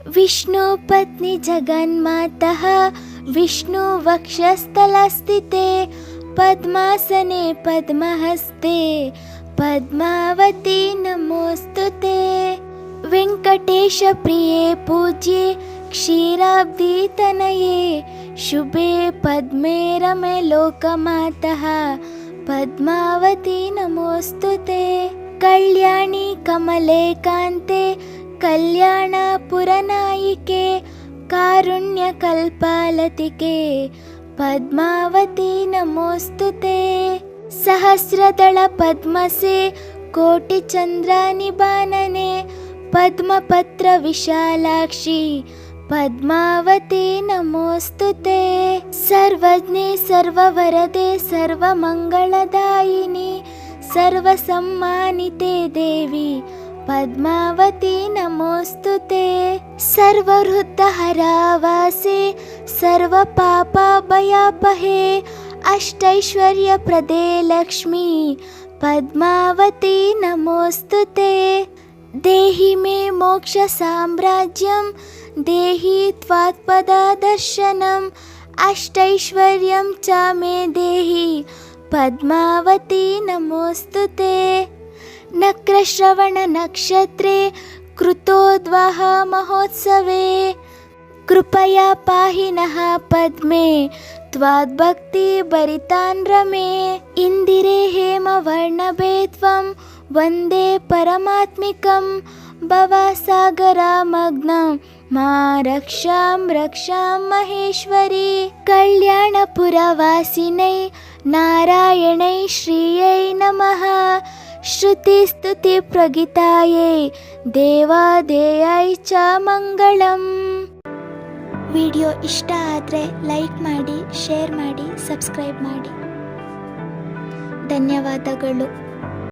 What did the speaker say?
विष्णुपत्नी जगन्मातः विष्णुवक्षस्थलस्थिते पद्मासने पद्महस्ते पद्मावती नमोस्तुते। वेङ्कटेशप्रिये पूज्ये क्षीराब्धितनये शुभे पद्मे रमे लोकमातः पद्मावती नमोस्तुते। कल्याणी कमले कान्ते कल्याणपुरनायिके कारुण्यकल्पालतिके पद्मावती नमोस्तुते। सहस्रदल पद्मसे कोटिचन्द्रनिबानने पद्मपत्र विशालाक्षी पद्मावती नमोस्तुते। सर्वज्ञे सर्ववरदे सर्वमङ्गलदायिनि सर्वसम्मानिते देवी पद्मावती नमोस्तुते। सर्ववृद्धहरावासे सर्वपापभयापहे अष्टैश्वर्यप्रदे लक्ष्मी पद्मावती नमोस्तुते। देहि मे मोक्षसाम्राज्यं देहि त्वात्पददर्शनम् अष्टैश्वर्यं च मे देहि पद्मावती नमोस्तुते। नक्रश्रवणनक्षत्रे कृतोद्वाह महोत्सवे कृपया पाहि नः पद्मे त्वाद्भक्तिभरितान् रमे। इन्दिरे हेमवर्णभे त्वं वन्दे परमात्मिकं भवसागरमग्नं मा रक्षां रक्षां महेश्वरी। कल्याणपुरवासिनै नारायणै श्रियै नमः ಶ್ರುತಿಸ್ತುತಿಪ್ರಗಿತಾಯೈ ದೇವಾದೇಯೈ ಚ ಮಂಗಳಂ. ವಿಡಿಯೋ ಇಷ್ಟ ಆದರೆ ಲೈಕ್ ಮಾಡಿ, ಶೇರ್ ಮಾಡಿ, ಸಬ್ಸ್ಕ್ರೈಬ್ ಮಾಡಿ. ಧನ್ಯವಾದಗಳು.